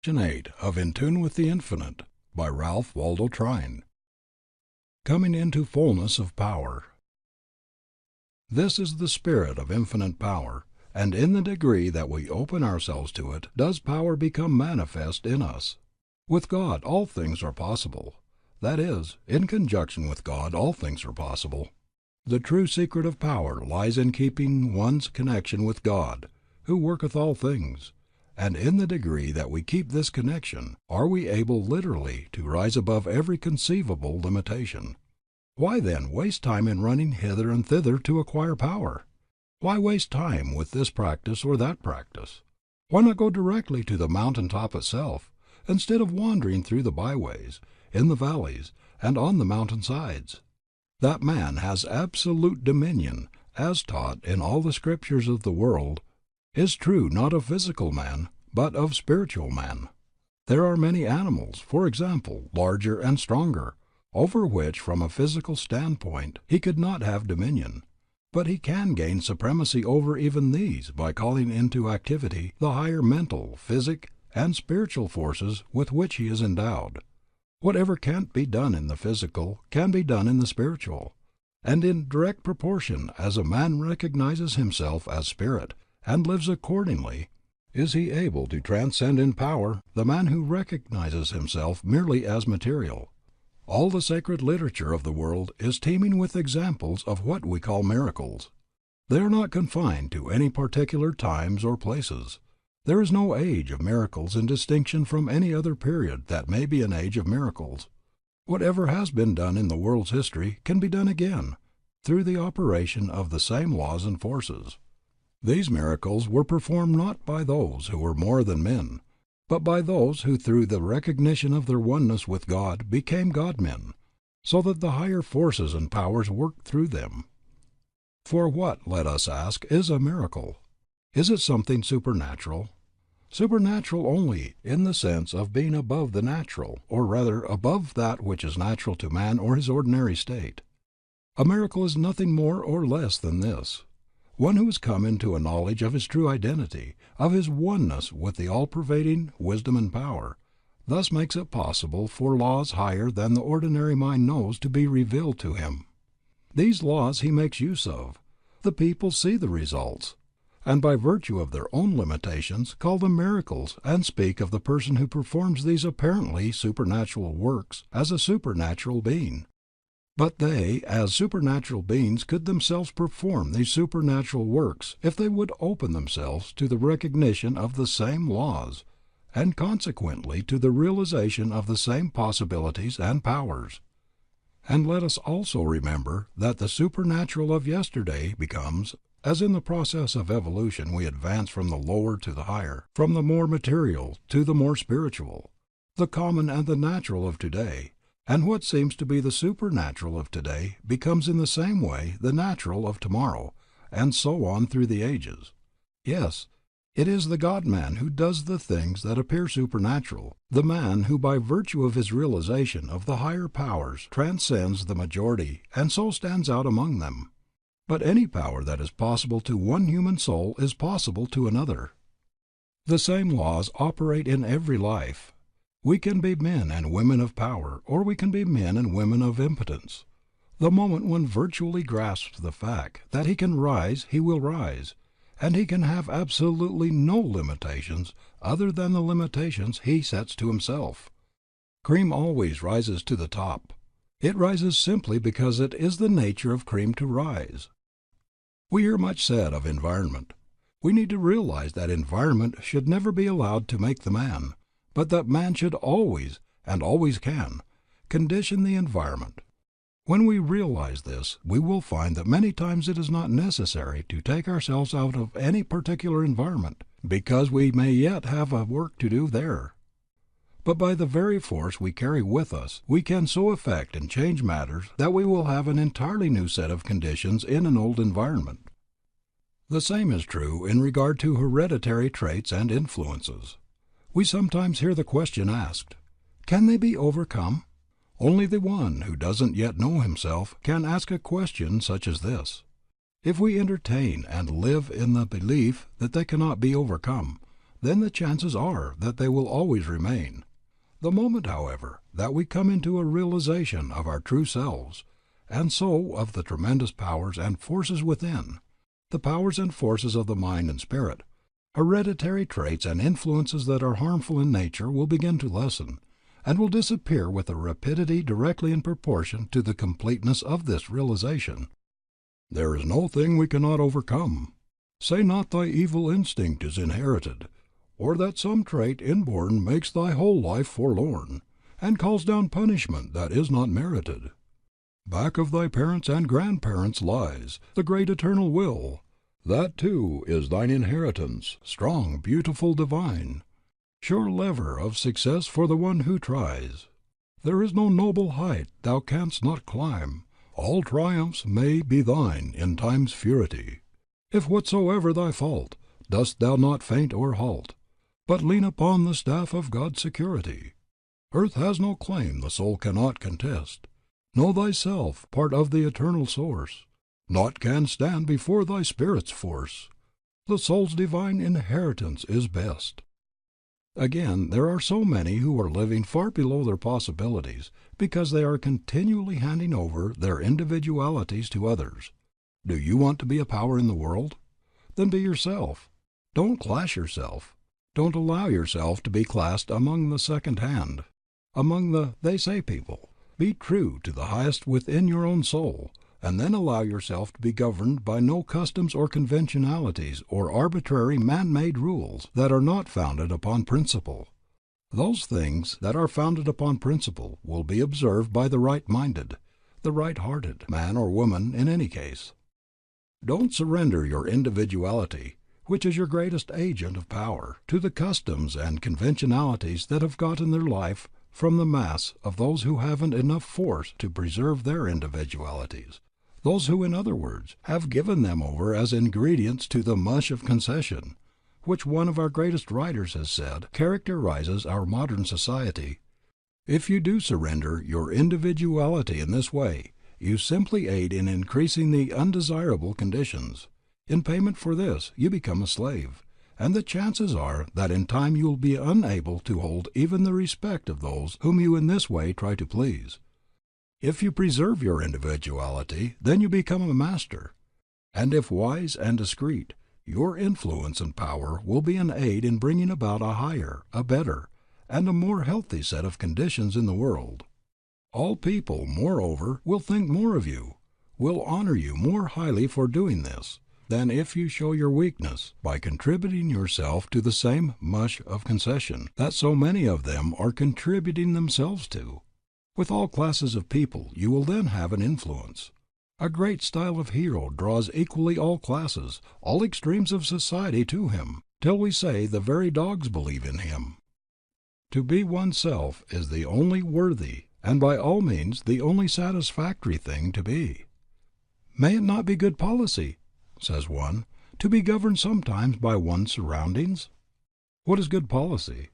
8 of In Tune with the Infinite by Ralph Waldo Trine. Coming into Fullness of Power. This is the Spirit of infinite power, and in the degree that we open ourselves to it does power become manifest in us. With God all things are possible. That is, in conjunction with God all things are possible. The true secret of power lies in keeping one's connection with God, who worketh all things. And in the degree that we keep this connection, are we able literally to rise above every conceivable limitation. Why then waste time in running hither and thither to acquire power? Why waste time with this practice or that practice? Why not go directly to the mountain top itself, instead of wandering through the byways, in the valleys, and on the mountain sides? That man has absolute dominion, as taught in all the scriptures of the world, is true not of physical man, but of spiritual man. There are many animals, for example, larger and stronger, over which from a physical standpoint he could not have dominion, but he can gain supremacy over even these by calling into activity the higher mental, physic, and spiritual forces with which he is endowed. Whatever can't be done in the physical can be done in the spiritual, and in direct proportion as a man recognizes himself as spirit, and lives accordingly, is he able to transcend in power the man who recognizes himself merely as material. All the sacred literature of the world is teeming with examples of what we call miracles. They are not confined to any particular times or places. There is no age of miracles in distinction from any other period that may be an age of miracles. Whatever has been done in the world's history can be done again, through the operation of the same laws and forces. These miracles were performed not by those who were more than men, but by those who through the recognition of their oneness with God became God-men, so that the higher forces and powers worked through them. For what, let us ask, is a miracle? Is it something supernatural? Supernatural only in the sense of being above the natural, or rather above that which is natural to man or his ordinary state. A miracle is nothing more or less than this. One who has come into a knowledge of his true identity, of his oneness with the all-pervading wisdom and power, thus makes it possible for laws higher than the ordinary mind knows to be revealed to him. These laws he makes use of. The people see the results, and by virtue of their own limitations call them miracles and speak of the person who performs these apparently supernatural works as a supernatural being. But they, as supernatural beings, could themselves perform these supernatural works if they would open themselves to the recognition of the same laws, and consequently to the realization of the same possibilities and powers. And let us also remember that the supernatural of yesterday becomes, as in the process of evolution we advance from the lower to the higher, from the more material to the more spiritual, the common and the natural of today. And what seems to be the supernatural of today becomes in the same way the natural of tomorrow, and so on through the ages. Yes, it is the God-man who does the things that appear supernatural, the man who by virtue of his realization of the higher powers transcends the majority and so stands out among them. But any power that is possible to one human soul is possible to another. The same laws operate in every life. We can be men and women of power, or we can be men and women of impotence. The moment one virtually grasps the fact that he can rise, he will rise, and he can have absolutely no limitations other than the limitations he sets to himself. Cream always rises to the top. It rises simply because it is the nature of cream to rise. We hear much said of environment. We need to realize that environment should never be allowed to make the man, but that man should always, and always can, condition the environment. When we realize this, we will find that many times it is not necessary to take ourselves out of any particular environment, because we may yet have a work to do there. But by the very force we carry with us, we can so affect and change matters that we will have an entirely new set of conditions in an old environment. The same is true in regard to hereditary traits and influences. We sometimes hear the question asked, can they be overcome? Only the one who doesn't yet know himself can ask a question such as this. If we entertain and live in the belief that they cannot be overcome, then the chances are that they will always remain. The moment, however, that we come into a realization of our true selves, and so of the tremendous powers and forces within, the powers and forces of the mind and spirit, hereditary traits and influences that are harmful in nature will begin to lessen, and will disappear with a rapidity directly in proportion to the completeness of this realization. There is no thing we cannot overcome. Say not thy evil instinct is inherited, or that some trait inborn makes thy whole life forlorn, and calls down punishment that is not merited. Back of thy parents and grandparents lies the great eternal will. That too is thine inheritance, strong, beautiful, divine, sure lever of success for the one who tries. There is no noble height thou canst not climb. All triumphs may be thine in time's fury. If whatsoever thy fault, dost thou not faint or halt, but lean upon the staff of God's security. Earth has no claim the soul cannot contest. Know thyself part of the eternal source. Naught can stand before thy spirit's force. The soul's divine inheritance is best. Again, there are so many who are living far below their possibilities because they are continually handing over their individualities to others. Do you want to be a power in the world? Then be yourself. Don't class yourself. Don't allow yourself to be classed among the second hand, among the they say people. Be true to the highest within your own soul, and then allow yourself to be governed by no customs or conventionalities or arbitrary man-made rules that are not founded upon principle. Those things that are founded upon principle will be observed by the right-minded, the right-hearted man or woman in any case. Don't surrender your individuality, which is your greatest agent of power, to the customs and conventionalities that have gotten their life from the mass of those who haven't enough force to preserve their individualities, those who, in other words, have given them over as ingredients to the mush of concession, which one of our greatest writers has said characterizes our modern society. If you do surrender your individuality in this way, you simply aid in increasing the undesirable conditions. In payment for this, you become a slave, and the chances are that in time you will be unable to hold even the respect of those whom you in this way try to please. If you preserve your individuality, then you become a master, and if wise and discreet, your influence and power will be an aid in bringing about a higher, a better, and a more healthy set of conditions in the world. All people, moreover, will think more of you, will honor you more highly for doing this, than if you show your weakness by contributing yourself to the same mush of concession that so many of them are contributing themselves to. With all classes of people you will then have an influence. A great style of hero draws equally all classes, all extremes of society to him, till we say the very dogs believe in him. To be oneself is the only worthy, and by all means the only satisfactory thing to be. May it not be good policy, says one, to be governed sometimes by one's surroundings? What is good policy?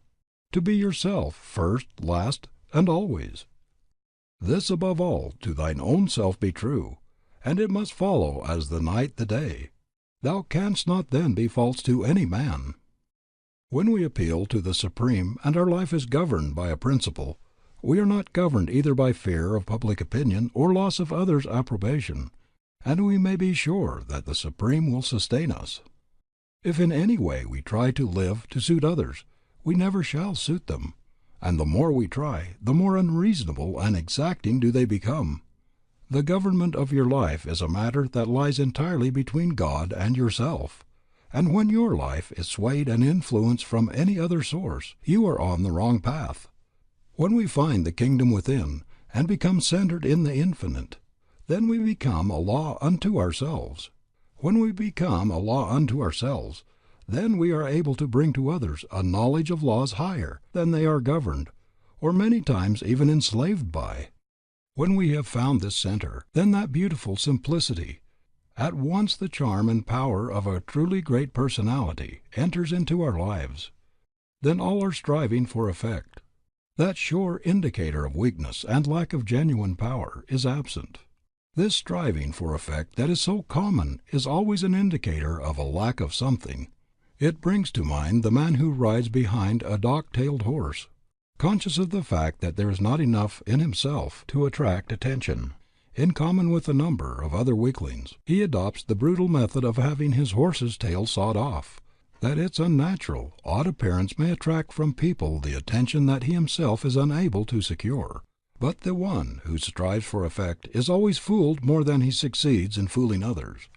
To be yourself, first, last, and always. This above all, to thine own self be true, and it must follow as the night the day. Thou canst not then be false to any man. When we appeal to the Supreme and our life is governed by a principle, we are not governed either by fear of public opinion or loss of others' approbation, and we may be sure that the Supreme will sustain us. If in any way we try to live to suit others, we never shall suit them, and the more we try, the more unreasonable and exacting do they become. The government of your life is a matter that lies entirely between God and yourself, and when your life is swayed and influenced from any other source, you are on the wrong path. When we find the kingdom within, and become centered in the infinite, then we become a law unto ourselves. When we become a law unto ourselves, then we are able to bring to others a knowledge of laws higher than they are governed, or many times even enslaved by. When we have found this center, then that beautiful simplicity, at once the charm and power of a truly great personality, enters into our lives. Then all our striving for effect, that sure indicator of weakness and lack of genuine power, is absent. This striving for effect that is so common is always an indicator of a lack of something. It brings to mind the man who rides behind a dock-tailed horse, conscious of the fact that there is not enough in himself to attract attention. In common with a number of other weaklings, he adopts the brutal method of having his horse's tail sawed off, that its unnatural, odd appearance may attract from people the attention that he himself is unable to secure. But the one who strives for effect is always fooled more than he succeeds in fooling others.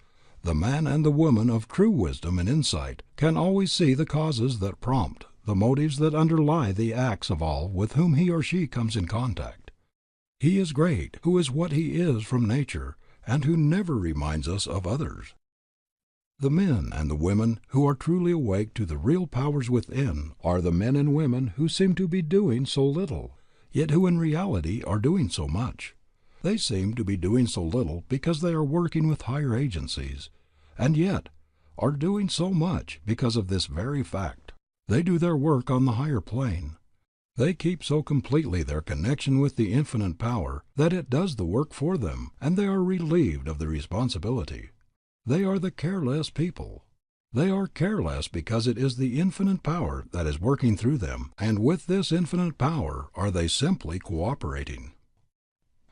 The man and the woman of true wisdom and insight can always see the causes that prompt, the motives that underlie the acts of all with whom he or she comes in contact. He is great who is what he is from nature, and who never reminds us of others. The men and the women who are truly awake to the real powers within are the men and women who seem to be doing so little, yet who in reality are doing so much. They seem to be doing so little because they are working with higher agencies, and yet are doing so much because of this very fact. They do their work on the higher plane. They keep so completely their connection with the infinite power that it does the work for them, and they are relieved of the responsibility. They are the careless people. They are careless because it is the infinite power that is working through them, and with this infinite power are they simply cooperating.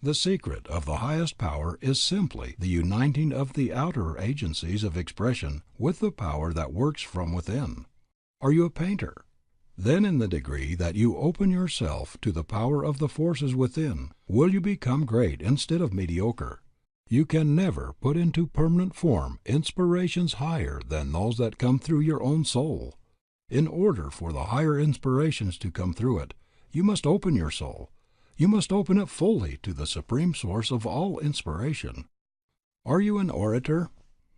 The secret of the highest power is simply the uniting of the outer agencies of expression with the power that works from within. Are you a painter? Then in the degree that you open yourself to the power of the forces within, will you become great instead of mediocre. You can never put into permanent form inspirations higher than those that come through your own soul. In order for the higher inspirations to come through it, you must open your soul. You must open it fully to the supreme source of all inspiration. Are you an orator?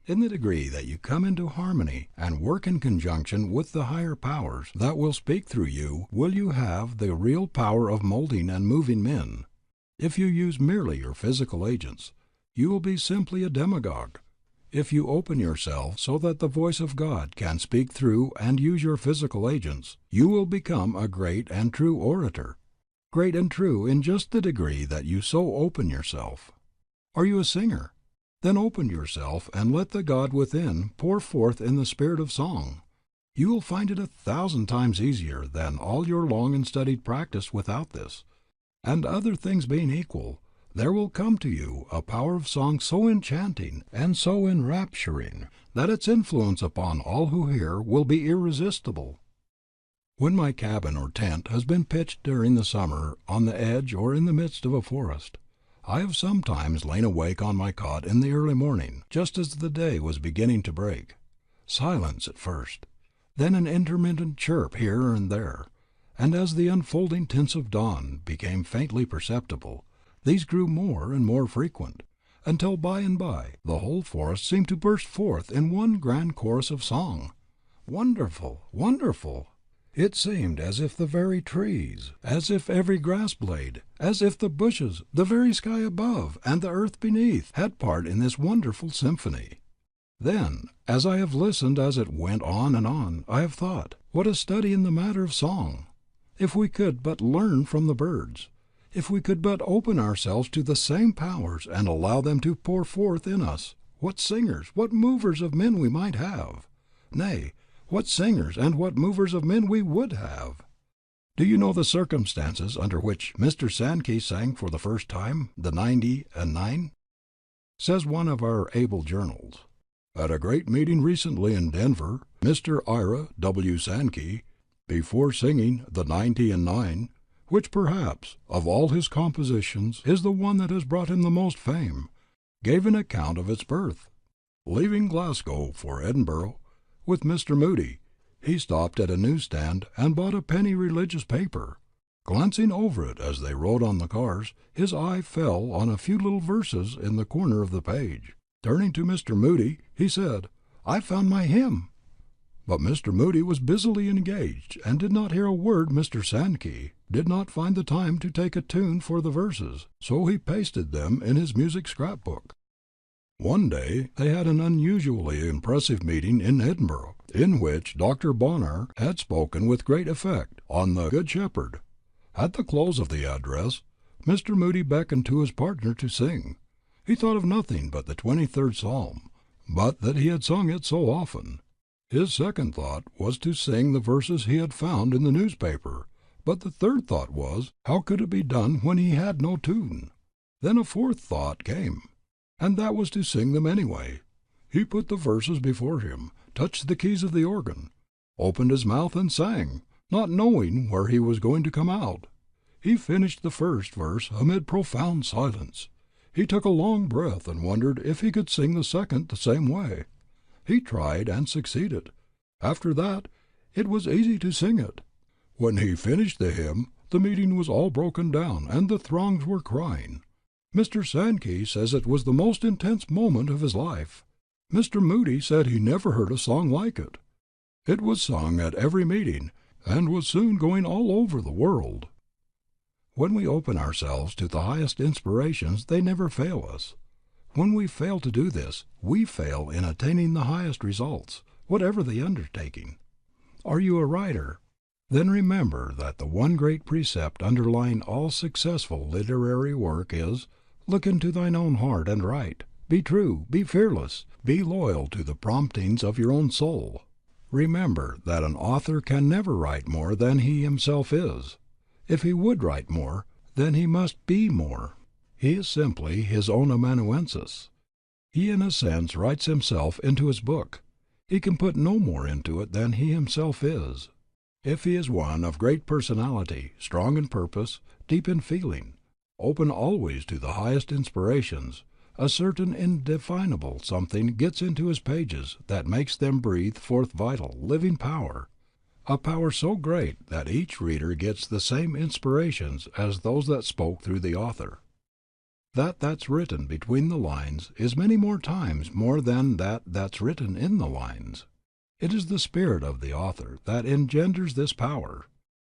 In the degree that you come into harmony and work in conjunction with the higher powers that will speak through you, will you have the real power of molding and moving men. If you use merely your physical agents, you will be simply a demagogue. If you open yourself so that the voice of God can speak through and use your physical agents, you will become a great and true orator. Great and true in just the degree that you so open yourself. Are you a singer? Then open yourself and let the God within pour forth in the spirit of song. You will find it 1,000 times easier than all your long and studied practice without this. And other things being equal, there will come to you a power of song so enchanting and so enrapturing that its influence upon all who hear will be irresistible. When my cabin or tent has been pitched during the summer on the edge or in the midst of a forest, I have sometimes lain awake on my cot in the early morning, just as the day was beginning to break. Silence at first, then an intermittent chirp here and there, and as the unfolding tints of dawn became faintly perceptible, these grew more and more frequent, until by and by the whole forest seemed to burst forth in one grand chorus of song. Wonderful, wonderful! It seemed as if the very trees, as if every grass blade, as if the bushes, the very sky above, and the earth beneath had part in this wonderful symphony. Then, as I have listened as it went on, I have thought, what a study in the matter of song! If we could but learn from the birds, if we could but open ourselves to the same powers and allow them to pour forth in us, what singers, what movers of men we might have! Nay, what singers and what movers of men we would have! Do you know the circumstances under which Mr. Sankey sang for the first time the 90 and 9? Says one of our able journals, at a great meeting recently in Denver, Mr. Ira W. Sankey, before singing the 90 and 9, which perhaps of all his compositions is the one that has brought him the most fame, gave an account of its birth. Leaving Glasgow for Edinburgh with Mr. Moody, he stopped at a newsstand and bought a penny religious paper. Glancing over it as they rode on the cars, his eye fell on a few little verses in the corner of the page. Turning to Mr. Moody, he said, "I found my hymn." But Mr. Moody was busily engaged and did not hear a word. Mr. Sankey did not find the time to take a tune for the verses, so he pasted them in his music scrapbook. One day they had an unusually impressive meeting in Edinburgh, in which Dr. Bonar had spoken with great effect on the Good Shepherd. At the close of the address, Mr. Moody beckoned to his partner to sing. He thought of nothing but the 23rd Psalm, but that he had sung it so often. His second thought was to sing the verses he had found in the newspaper, but the third thought was, how could it be done when he had no tune? Then a fourth thought came, and that was to sing them anyway. He put the verses before him, touched the keys of the organ, opened his mouth and sang, not knowing where he was going to come out. He finished the first verse amid profound silence. He took a long breath and wondered if he could sing the second the same way. He tried and succeeded. After that, it was easy to sing it. When he finished the hymn, the meeting was all broken down, and the throngs were crying. Mr. Sankey says it was the most intense moment of his life. Mr. Moody said he never heard a song like it. It was sung at every meeting, and was soon going all over the world. When we open ourselves to the highest inspirations, they never fail us. When we fail to do this, we fail in attaining the highest results, whatever the undertaking. Are you a writer? Then remember that the one great precept underlying all successful literary work is, look into thine own heart and write. Be true, be fearless, be loyal to the promptings of your own soul. Remember that an author can never write more than he himself is. If he would write more, then he must be more. He is simply his own amanuensis. He in a sense writes himself into his book. He can put no more into it than he himself is. If he is one of great personality, strong in purpose, deep in feeling, open always to the highest inspirations, a certain indefinable something gets into his pages that makes them breathe forth vital, living power, a power so great that each reader gets the same inspirations as those that spoke through the author. That's written between the lines is many more times more than that's written in the lines. It is the spirit of the author that engenders this power.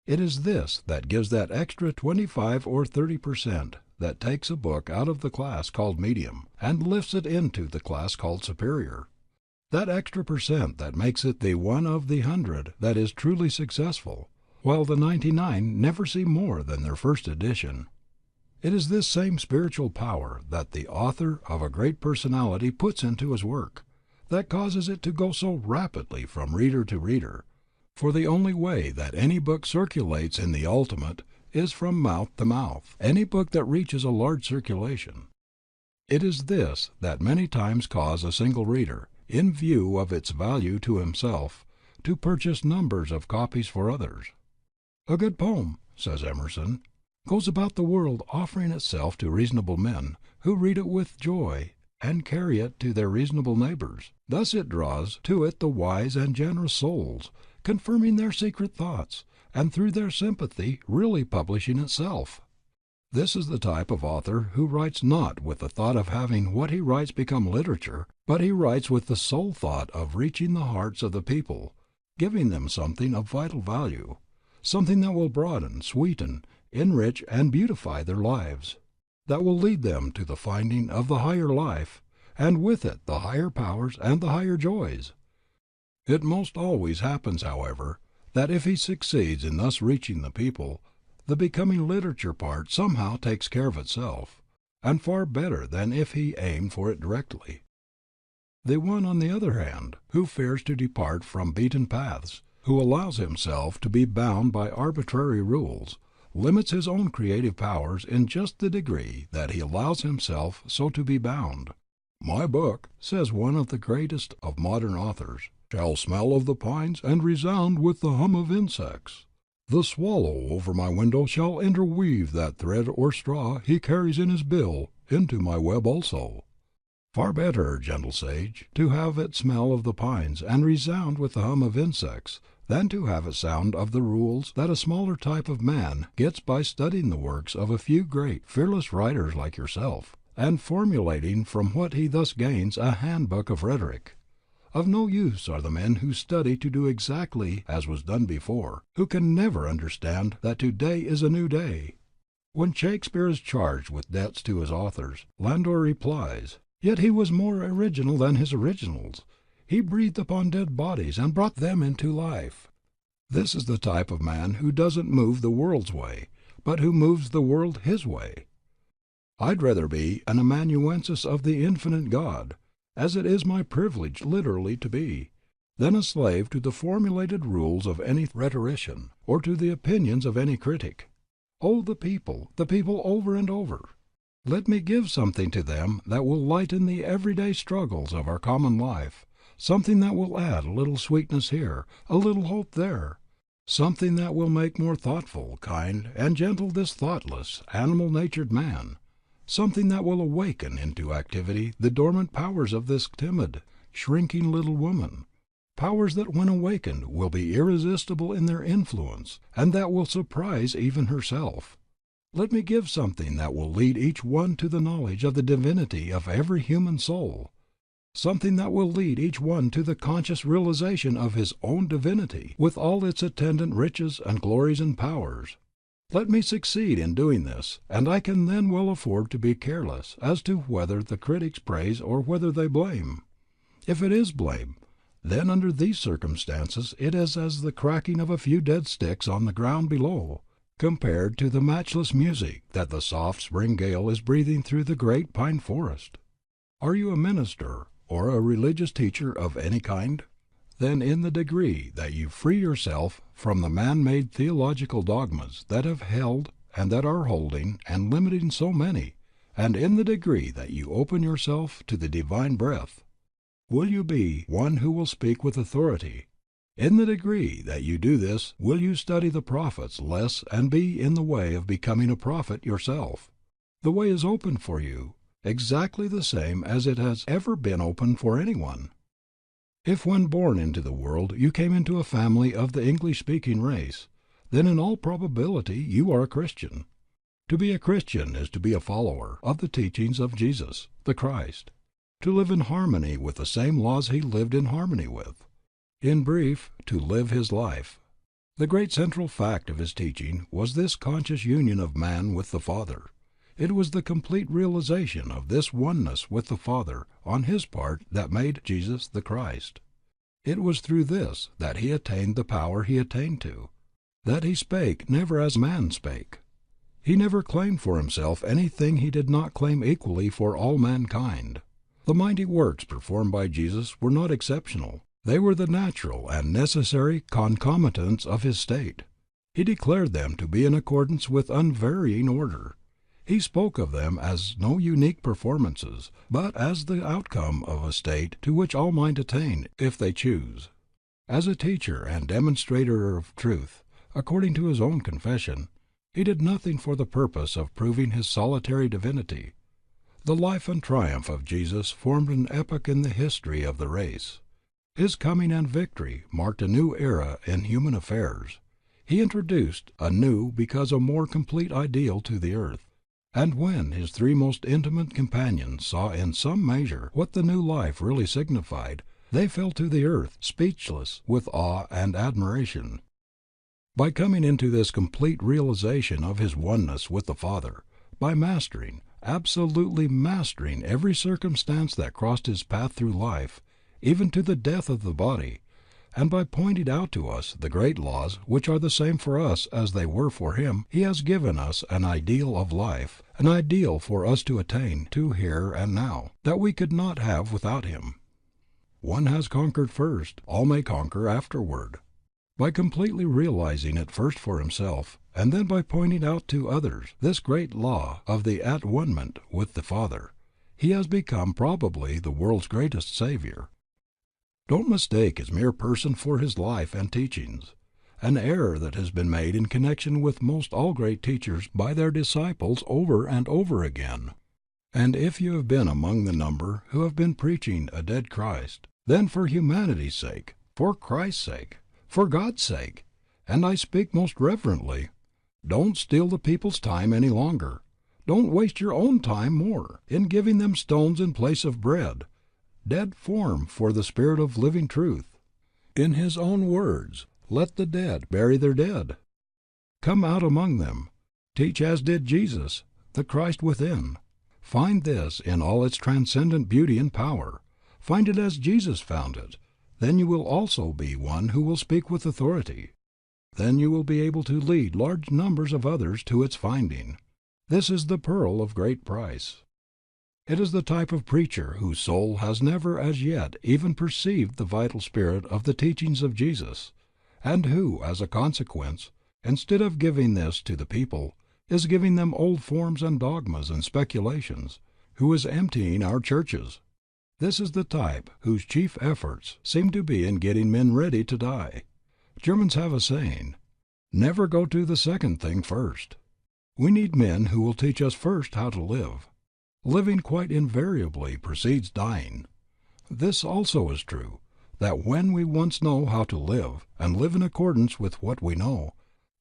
It is this that gives that extra 25 or 30% that takes a book out of the class called medium and lifts it into the class called superior. That extra percent that makes it the one of the 100 that is truly successful, while the 99 never see more than their first edition. It is this same spiritual power that the author of a great personality puts into his work, that causes it to go so rapidly from reader to reader, for the only way that any book circulates in the ultimate is from mouth to mouth, any book that reaches a large circulation. It is this that many times causes a single reader, in view of its value to himself, to purchase numbers of copies for others. A good poem, says Emerson, goes about the world offering itself to reasonable men, who read it with joy and carry it to their reasonable neighbors. Thus it draws to it the wise and generous souls, confirming their secret thoughts, and through their sympathy really publishing itself. This is the type of author who writes not with the thought of having what he writes become literature, but he writes with the sole thought of reaching the hearts of the people, giving them something of vital value, something that will broaden, sweeten, enrich, and beautify their lives, that will lead them to the finding of the higher life, and with it the higher powers and the higher joys. It most always happens, however, that if he succeeds in thus reaching the people, the becoming literature part somehow takes care of itself, and far better than if he aimed for it directly. The one, on the other hand, who fears to depart from beaten paths, who allows himself to be bound by arbitrary rules, limits his own creative powers in just the degree that he allows himself so to be bound. "My book," says one of the greatest of modern authors, "shall smell of the pines and resound with the hum of insects. The swallow over my window shall interweave that thread or straw he carries in his bill into my web also." Far better, gentle sage, to have it smell of the pines and resound with the hum of insects, than to have it sound of the rules that a smaller type of man gets by studying the works of a few great, fearless writers like yourself, and formulating from what he thus gains a handbook of rhetoric. Of no use are the men who study to do exactly as was done before, who can never understand that today is a new day. When Shakespeare is charged with debts to his authors, Landor replies, "Yet he was more original than his originals. He breathed upon dead bodies and brought them into life." This is the type of man who doesn't move the world's way, but who moves the world his way. I'd rather be an amanuensis of the infinite God, as it is my privilege literally to be, than a slave to the formulated rules of any rhetorician, or to the opinions of any critic. Oh, the people over and over. Let me give something to them that will lighten the everyday struggles of our common life, something that will add a little sweetness here, a little hope there, something that will make more thoughtful, kind, and gentle this thoughtless, animal-natured man, something that will awaken into activity the dormant powers of this timid, shrinking little woman, powers that when awakened will be irresistible in their influence, and that will surprise even herself. Let me give something that will lead each one to the knowledge of the divinity of every human soul, something that will lead each one to the conscious realization of his own divinity, with all its attendant riches and glories and powers. Let me succeed in doing this, and I can then well afford to be careless as to whether the critics praise or whether they blame. If it is blame, then under these circumstances it is as the cracking of a few dead sticks on the ground below, compared to the matchless music that the soft spring gale is breathing through the great pine forest. Are you a minister or a religious teacher of any kind? Then in the degree that you free yourself from the man-made theological dogmas that have held and that are holding and limiting so many, and in the degree that you open yourself to the divine breath, will you be one who will speak with authority. In the degree that you do this will you study the prophets less and be in the way of becoming a prophet yourself. The way is open for you, exactly the same as it has ever been open for anyone. If when born into the world you came into a family of the English-speaking race, then in all probability you are a Christian. To be a Christian is to be a follower of the teachings of Jesus, the Christ, to live in harmony with the same laws he lived in harmony with. In brief, to live his life. The great central fact of his teaching was this conscious union of man with the Father. It was the complete realization of this oneness with the Father on his part that made Jesus the Christ. It was through this that he attained the power he attained to, that he spake never as man spake. He never claimed for himself anything he did not claim equally for all mankind. The mighty works performed by Jesus were not exceptional. They were the natural and necessary concomitants of his state. He declared them to be in accordance with unvarying order. He spoke of them as no unique performances, but as the outcome of a state to which all might attain, if they choose. As a teacher and demonstrator of truth, according to his own confession, he did nothing for the purpose of proving his solitary divinity. The life and triumph of Jesus formed an epoch in the history of the race. His coming and victory marked a new era in human affairs. He introduced a new because a more complete ideal to the earth. And when his three most intimate companions saw in some measure what the new life really signified, they fell to the earth, speechless with awe and admiration. By coming into this complete realization of his oneness with the Father, by mastering, absolutely mastering every circumstance that crossed his path through life, even to the death of the body, and by pointing out to us the great laws which are the same for us as they were for him, he has given us an ideal of life, an ideal for us to attain to here and now, that we could not have without him. One has conquered first, all may conquer afterward. By completely realizing it first for himself, and then by pointing out to others this great law of the at-one-ment with the Father, he has become probably the world's greatest Savior. Don't mistake his mere person for his life and teachings, an error that has been made in connection with most all great teachers by their disciples over and over again. And if you have been among the number who have been preaching a dead Christ, then for humanity's sake, for Christ's sake, for God's sake, and I speak most reverently, don't steal the people's time any longer. Don't waste your own time more in giving them stones in place of bread, dead form for the spirit of living truth. In his own words, let the dead bury their dead. Come out among them. Teach as did Jesus, the Christ within. Find this in all its transcendent beauty and power. Find it as Jesus found it. Then you will also be one who will speak with authority. Then you will be able to lead large numbers of others to its finding. This is the pearl of great price. It is the type of preacher whose soul has never as yet even perceived the vital spirit of the teachings of Jesus, and who, as a consequence, instead of giving this to the people, is giving them old forms and dogmas and speculations, who is emptying our churches. This is the type whose chief efforts seem to be in getting men ready to die. Germans have a saying, "Never go to the second thing first." We need men who will teach us first how to live. Living quite invariably precedes dying. This also is true, that when we once know how to live, and live in accordance with what we know,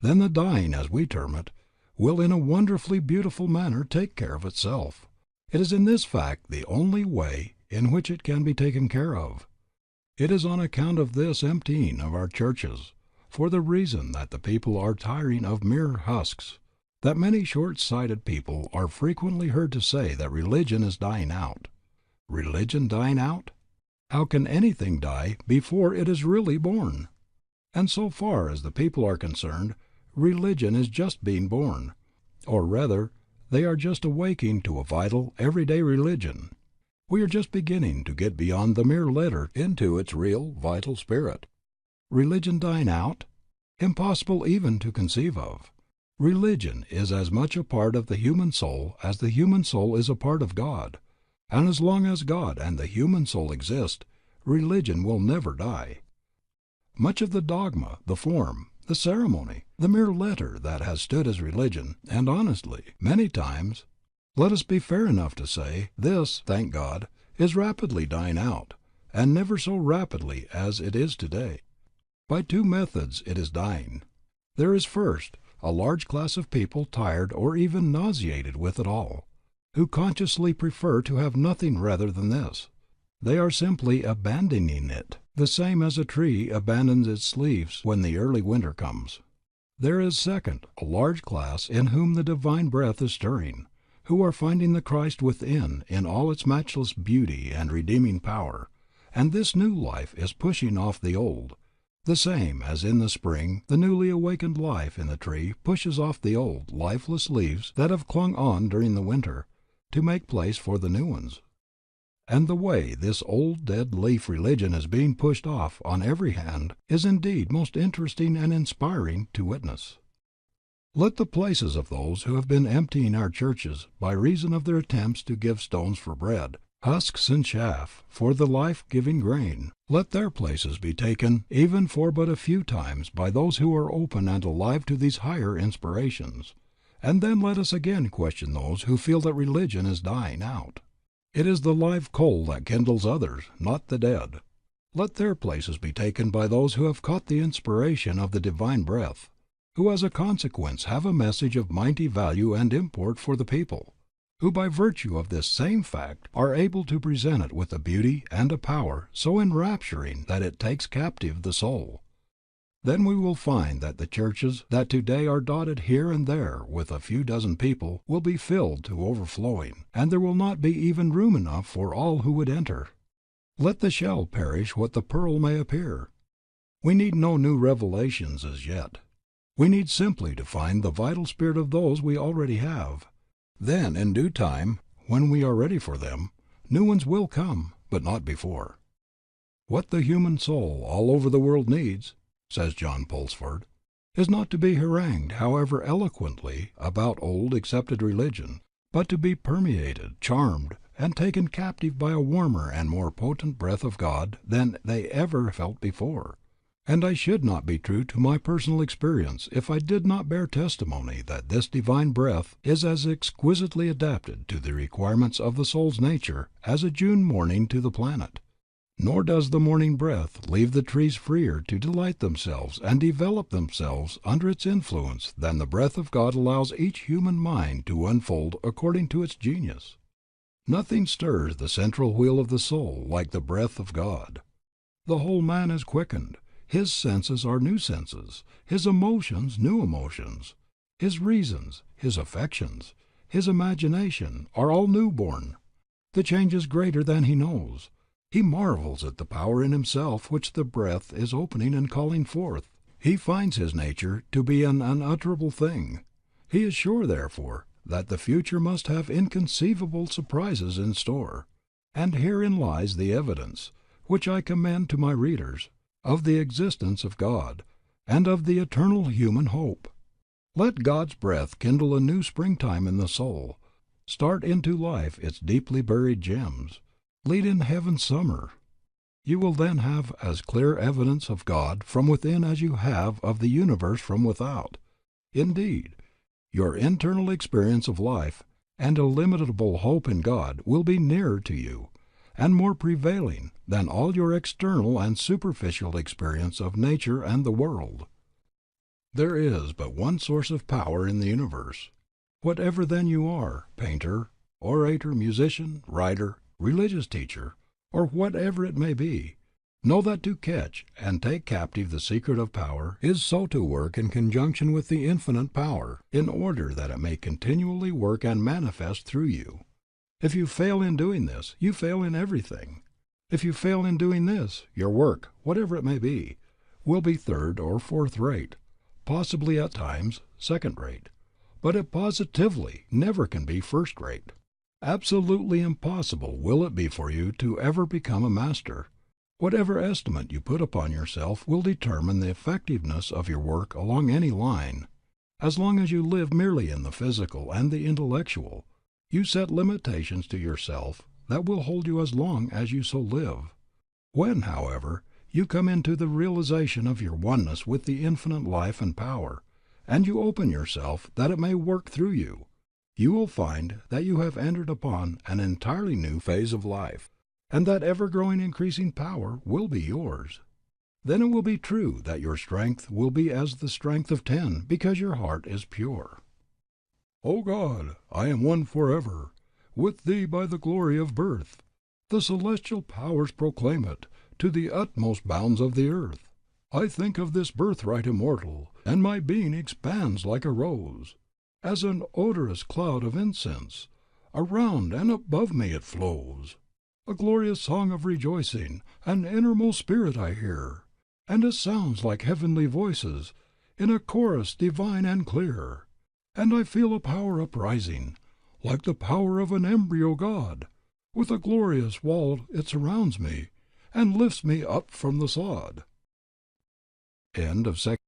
then the dying, as we term it, will in a wonderfully beautiful manner take care of itself. It is in this fact the only way in which it can be taken care of. It is on account of this emptying of our churches, for the reason that the people are tiring of mere husks, that many short-sighted people are frequently heard to say that religion is dying out. Religion dying out? How can anything die before it is really born? And so far as the people are concerned, religion is just being born, or rather, they are just awaking to a vital, everyday religion. We are just beginning to get beyond the mere letter into its real, vital spirit. Religion dying out? Impossible even to conceive of. Religion is as much a part of the human soul as the human soul is a part of God, and as long as God and the human soul exist, religion will never die. Much of the dogma, the form, the ceremony, the mere letter that has stood as religion, and honestly, many times, let us be fair enough to say, this, thank God, is rapidly dying out, and never so rapidly as it is today. By two methods it is dying. There is first, a large class of people tired or even nauseated with it all, who consciously prefer to have nothing rather than this. They are simply abandoning it, the same as a tree abandons its leaves when the early winter comes. There is second, a large class in whom the divine breath is stirring, who are finding the Christ within in all its matchless beauty and redeeming power, and this new life is pushing off the old, the same as in the spring the newly awakened life in the tree pushes off the old, lifeless leaves that have clung on during the winter, to make place for the new ones. And the way this old dead leaf religion is being pushed off on every hand is indeed most interesting and inspiring to witness. Let the places of those who have been emptying our churches by reason of their attempts to give stones for bread, husks and chaff for the life-giving grain, let their places be taken even for but a few times by those who are open and alive to these higher inspirations. And then let us again question those who feel that religion is dying out. It is the live coal that kindles others, not the dead. Let their places be taken by those who have caught the inspiration of the divine breath, who as a consequence have a message of mighty value and import for the people, who by virtue of this same fact are able to present it with a beauty and a power so enrapturing that it takes captive the soul. Then we will find that the churches that today are dotted here and there with a few dozen people will be filled to overflowing, and there will not be even room enough for all who would enter. Let the shell perish what the pearl may appear. We need no new revelations as yet. We need simply to find the vital spirit of those we already have. Then, in due time, when we are ready for them, new ones will come, but not before. What the human soul all over the world needs, says John Pulsford, is not to be harangued however eloquently about old accepted religion, but to be permeated, charmed, and taken captive by a warmer and more potent breath of God than they ever felt before. And I should not be true to my personal experience if I did not bear testimony that this divine breath is as exquisitely adapted to the requirements of the soul's nature as a June morning to the planet. Nor does the morning breath leave the trees freer to delight themselves and develop themselves under its influence than the breath of God allows each human mind to unfold according to its genius. Nothing stirs the central wheel of the soul like the breath of God. The whole man is quickened. His senses are new senses, his emotions new emotions, his reasons, his affections, his imagination are all newborn. The change is greater than he knows. He marvels at the power in himself which the breath is opening and calling forth. He finds his nature to be an unutterable thing. He is sure, therefore, that the future must have inconceivable surprises in store, and herein lies the evidence, which I commend to my readers, of the existence of God, and of the eternal human hope. Let God's breath kindle a new springtime in the soul, start into life its deeply buried gems, lead in heaven's summer. You will then have as clear evidence of God from within as you have of the universe from without. Indeed, your internal experience of life and illimitable hope in God will be nearer to you, and more prevailing than all your external and superficial experience of nature and the world. There is but one source of power in the universe. Whatever then you are, painter, orator, musician, writer, religious teacher, or whatever it may be, know that to catch and take captive the secret of power is so to work in conjunction with the infinite power, in order that it may continually work and manifest through you. If you fail in doing this, you fail in everything. If you fail in doing this, your work, whatever it may be, will be third or fourth rate, possibly at times second rate, but it positively never can be first rate. Absolutely impossible will it be for you to ever become a master. Whatever estimate you put upon yourself will determine the effectiveness of your work along any line. As long as you live merely in the physical and the intellectual, you set limitations to yourself that will hold you as long as you so live. When, however, you come into the realization of your oneness with the infinite life and power, and you open yourself that it may work through you, you will find that you have entered upon an entirely new phase of life, and that ever-growing increasing power will be yours. Then it will be true that your strength will be as the strength of 10, because your heart is pure. O God, I am one forever, with Thee by the glory of birth. The celestial powers proclaim it, to the utmost bounds of the earth. I think of this birthright immortal, and my being expands like a rose. As an odorous cloud of incense, around and above me it flows. A glorious song of rejoicing, an innermost spirit I hear, and it sounds like heavenly voices, in a chorus divine and clear. And I feel a power uprising, like the power of an embryo God. With a glorious wall it surrounds me, and lifts me up from the sod. End of section.